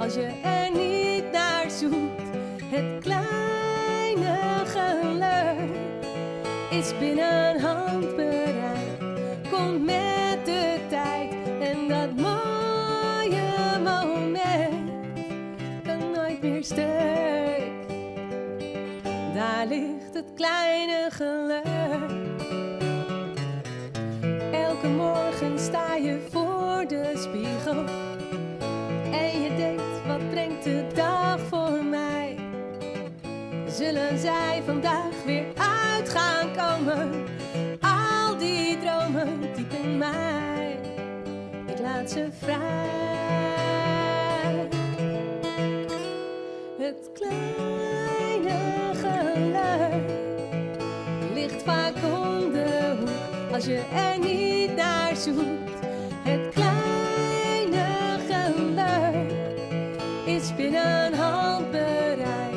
als je er niet naar zoekt. Het kleine geluk is binnen handbereik. Komt met de tijd en dat mooie moment kan nooit meer stuk. Daar ligt het kleine geluk. Elke morgen sta je voor de spiegel en je denkt, wat brengt de dag voor mij? Zullen zij vandaag weer uit gaan komen? Al die dromen diep in mij, ik laat ze vrij. Het kleine geluk ligt vaak om de hoek als je er niet naar zoekt. Het kleine geluk is binnen handbereik.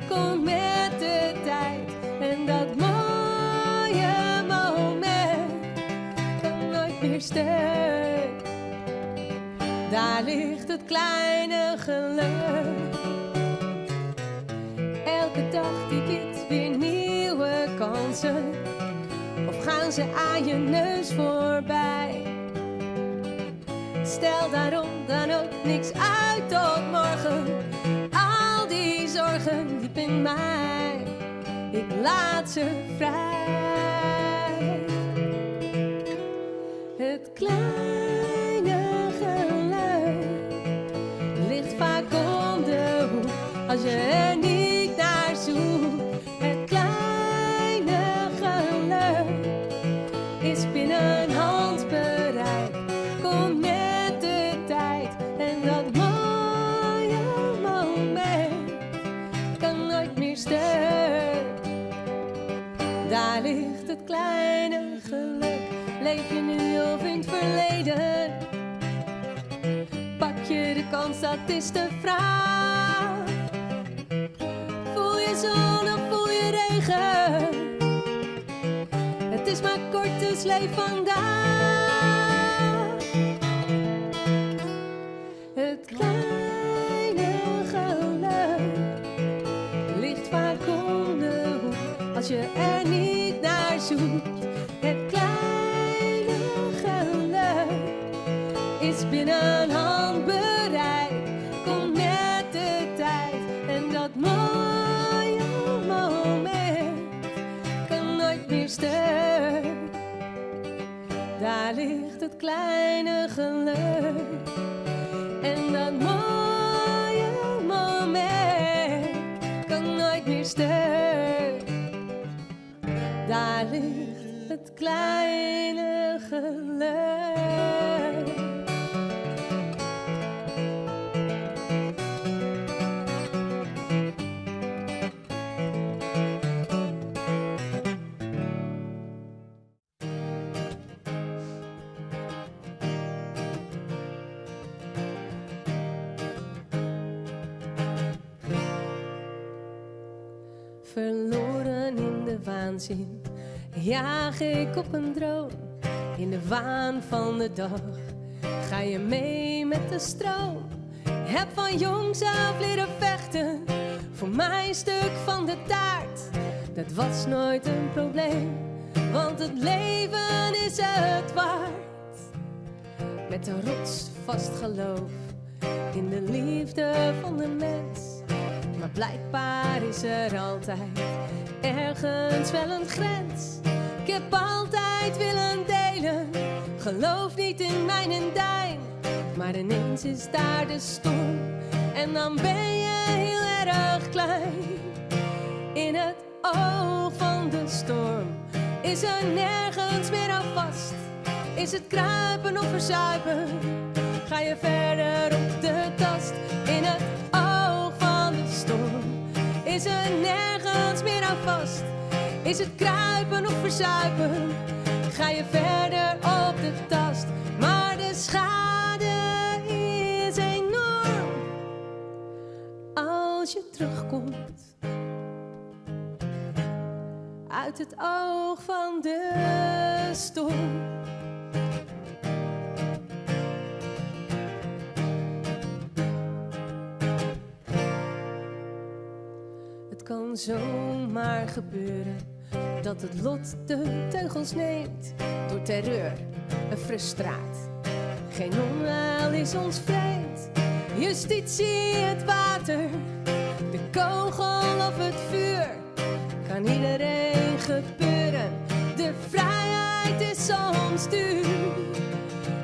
Komt met de tijd en dat mooie moment kan nooit meer stuk. Daar ligt het kleine geluk. Elke dag die biedt weer nieuwe kansen. Of gaan ze aan je neus voorbij? Stel daarom dan ook niks uit tot morgen. Al die zorgen diep in mij, ik laat ze vrij. Het kleine geluk ligt vaak om de hoek als je er niet naar zoekt. Het kleine geluk is binnen handbereik. Komt met de tijd en dat mooie moment kan nooit meer stuk. Daar ligt het kleine geluk. Leef je nu of in het verleden? Pak je de kans, dat is de vraag. Voel je zon of voel je regen? Het is maar kort, dus leef vandaag. Het kleine geluk ligt vaak om de hoek als je er niet naar zoekt. Het kleine geluk is binnen handbereik. Komt met de tijd en dat mooie moment kan nooit meer stuk. Daar ligt het kleine geluk en dat mooie moment kan nooit meer stuk. Daar ligt het kleine geluk. Verloren in de waanzin jaag ik op een droom. In de waan van de dag ga je mee met de stroom. Heb van jongs af leren vechten voor mijn stuk van de taart. Dat was nooit een probleem, want het leven is het waard. Met een rotsvast geloof in de liefde van de mens. Maar blijkbaar is er altijd ergens wel een grens. Ik heb altijd willen delen, geloof niet in mijn en dijn. Maar ineens is daar de storm en dan ben je heel erg klein. In het oog van de storm is er nergens meer aan vast. Is het kruipen of verzuipen, ga je verder op de tast. In het oog van de storm is er nergens meer aan vast. Is het kruipen of verzuipen, ga je verder op de tast. Maar de schade is enorm als je terugkomt uit het oog van de storm. kan zomaar gebeuren dat het lot de teugels neemt door terreur en frustraat. Geen onheil is ons vreemd, justitie het water, de kogel of het vuur, kan iedereen gebeuren. De vrijheid is soms duur.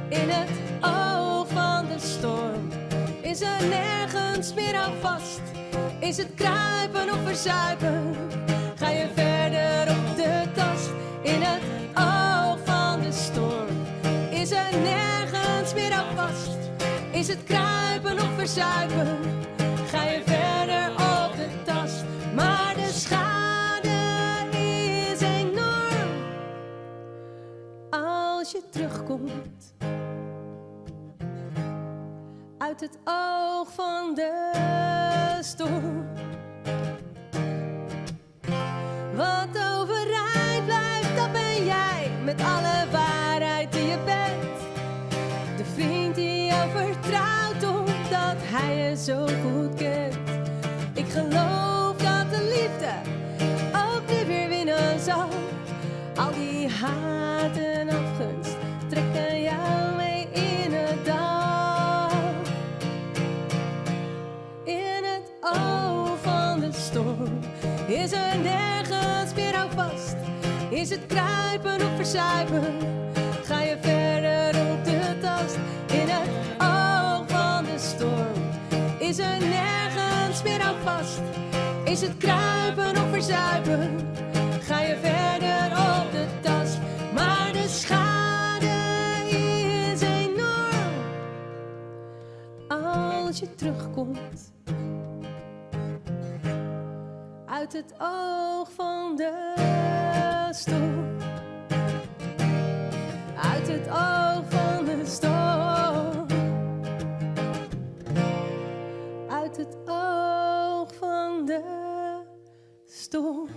In het oog van de storm is er nergens meer aan vast. Is het kruipen of verzuipen, ga je verder op de tast. In het oog van de storm is er nergens meer aan vast. Is het kruipen of verzuipen, ga je verder op de tast. Maar de schade is enorm als je terugkomt uit het oog van de storm. Wat overeind blijft, dat ben jij, met alle waarheid die je bent. De vriend die jou vertrouwt omdat hij je zo goed kent. Ik geloof dat de liefde ook nu weer winnen zal. Al die haat en afgunst trekken jou mee in het dal. In het oog van de storm is er nergens meer aan vast. Is het kruipen of verzuipen, ga je verder op de tast. In het oog van de storm is er nergens meer aan vast. Is het kruipen of verzuipen, ga je verder op de tast. Maar de schade is enorm als je terugkomt uit het oog van de storm. Uit het oog van de storm. Uit het oog van de storm.